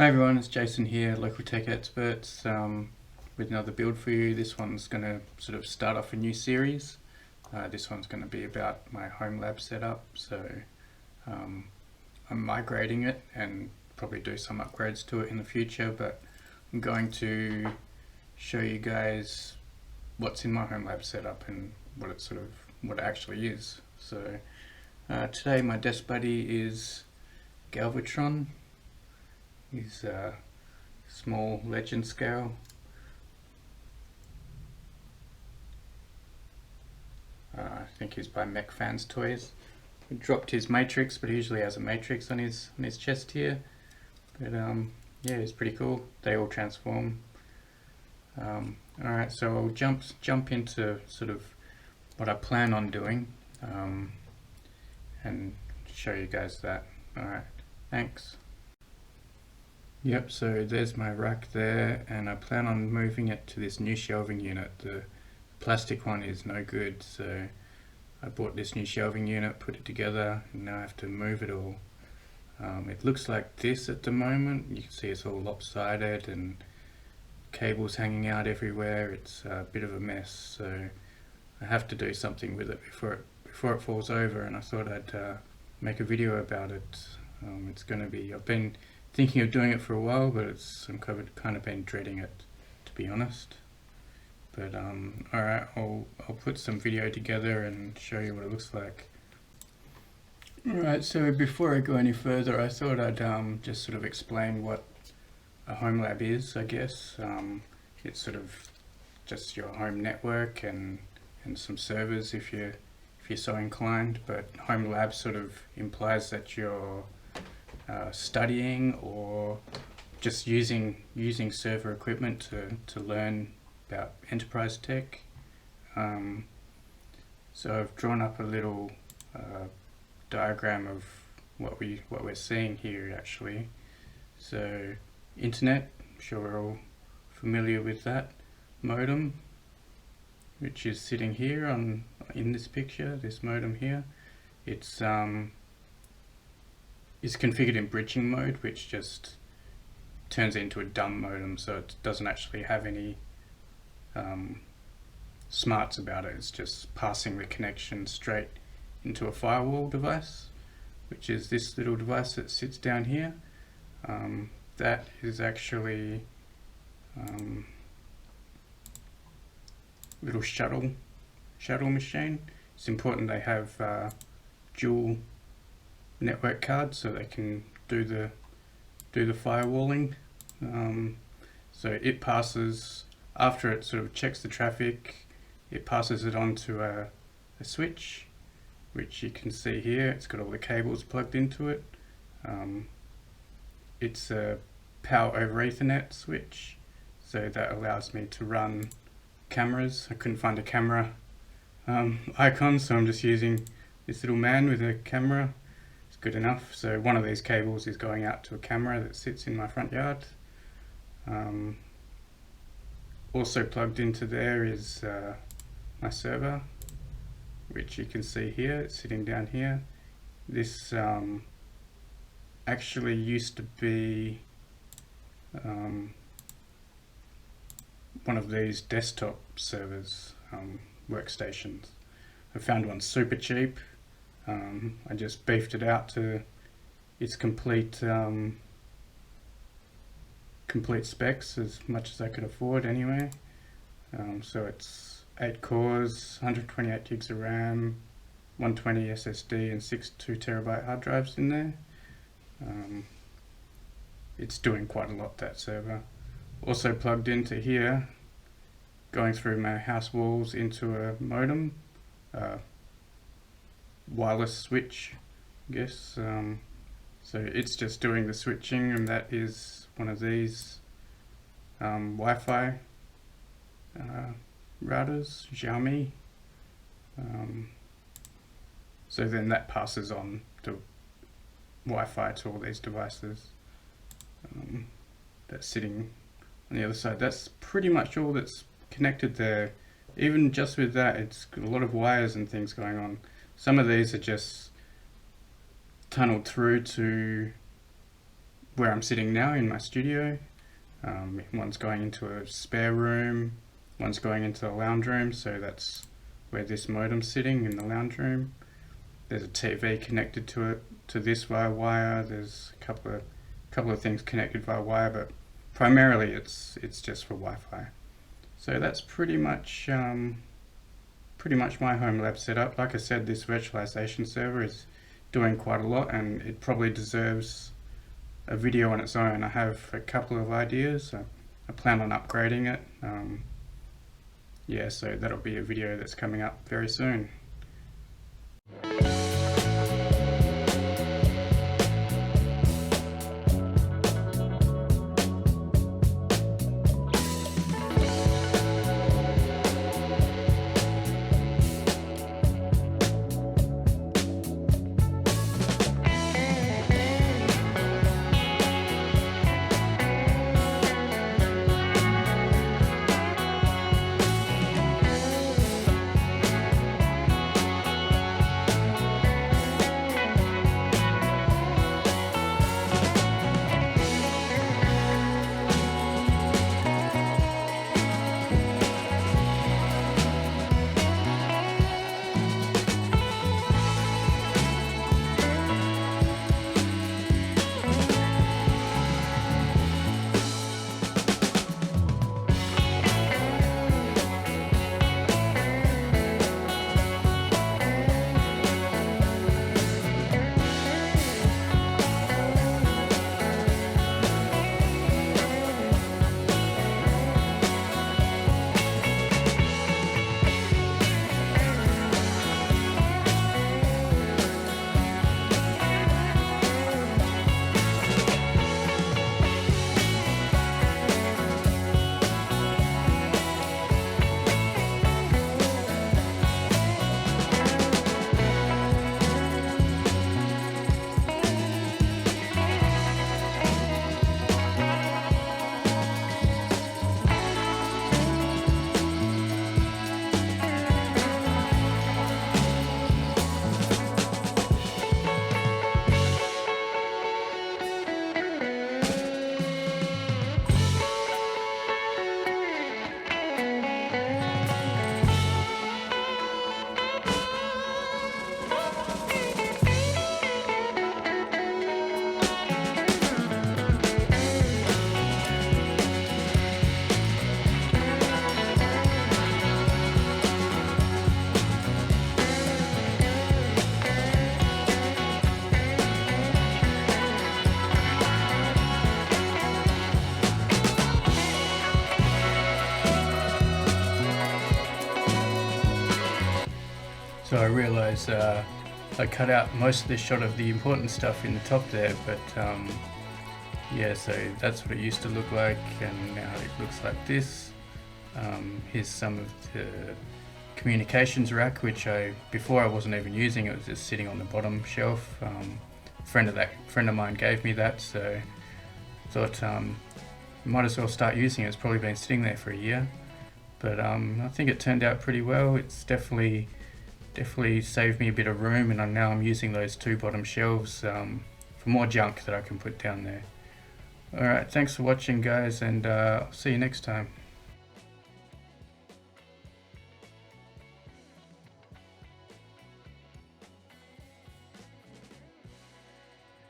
Hi everyone, it's Jason here, Local Tech Experts, with another build for you. This one's going to sort of start off a new series. This one's going to be about my Homelab setup, so I'm migrating it and probably do some upgrades to it in the future, but I'm going to show you guys what's in my Homelab setup and what it actually is. So today my desk buddy is Galvatron. He's a small legend scale. I think he's by Mech Fans Toys. He dropped his matrix, but he usually has a matrix on his chest here. But yeah, it's pretty cool. They all transform. Alright, so I'll jump into sort of what I plan on doing, and show you guys that. Alright, thanks. Yep, so there's my rack there, and I plan on moving it to this new shelving unit. The plastic one is no good, so I bought this new shelving unit, put it together, and now I have to move it all. It looks like this at the moment. You can see it's all lopsided and cables hanging out everywhere. It's a bit of a mess, so I have to do something with it before it falls over, and I thought I'd make a video about it. I've been thinking of doing it for a while, but I'm kind of been dreading it, to be honest. But alright, I'll put some video together and show you what it looks like. Alright, so before I go any further, I thought I'd just sort of explain what a Homelab is, I guess. It's sort of just your home network and some servers if you're so inclined, but Homelab sort of implies that you're studying or just using server equipment to learn about enterprise tech. So I've drawn up a little diagram of what we're seeing here actually. So internet, I'm sure we're all familiar with that. Modem, which is sitting here in this picture, this modem here. It's configured in bridging mode, which just turns into a dumb modem, so it doesn't actually have any smarts about it. It's just passing the connection straight into a firewall device, which is this little device that sits down here. That is actually little shuttle machine. It's important they have dual network cards so they can do the firewalling. So it passes, after it sort of checks the traffic, it passes it onto a switch, which you can see here. It's got all the cables plugged into it. It's a power over Ethernet switch, so that allows me to run cameras. I couldn't find a camera icon, so I'm just using this little man with a camera. It's good enough. So one of these cables is going out to a camera that sits in my front yard. Also plugged into there is my server, which you can see here. It's sitting down here. This actually used to be one of these desktop servers, workstations. I found one super cheap. I just beefed it out to its complete specs, as much as I could afford anyway. So it's 8 cores, 128 gigs of RAM, 120 SSD and 6 2TB hard drives in there. It's doing quite a lot, that server. Also plugged into here, going through my house walls into a modem, wireless switch, I guess. So it's just doing the switching, and that is one of these Wi-Fi routers, Xiaomi. So then that passes on to Wi-Fi to all these devices. That's sitting on the other side. That's pretty much all that's connected there. Even just with that, it's got a lot of wires and things going on. Some of these are just tunneled through to where I'm sitting now in my studio. One's going into a spare room, one's going into the lounge room, so that's where this modem's sitting, in the lounge room. There's a TV connected to it, to this via wire. There's a couple of things connected via wire, but primarily it's just for Wi-Fi. So that's pretty much my Homelab setup. Like I said, this virtualization server is doing quite a lot, and it probably deserves a video on its own. I have a couple of ideas. I plan on upgrading it. Yeah, so that'll be a video that's coming up very soon. So I realise I cut out most of this shot of the important stuff in the top there, but yeah, so that's what it used to look like, and now it looks like this. Here's some of the communications rack, which before I wasn't even using. It was just sitting on the bottom shelf. A friend of mine gave me that, so thought might as well start using it. It's probably been sitting there for a year, but I think it turned out pretty well. It's definitely saved me a bit of room, and now I'm using those two bottom shelves for more junk that I can put down there. Alright, thanks for watching guys, and I'll see you next time.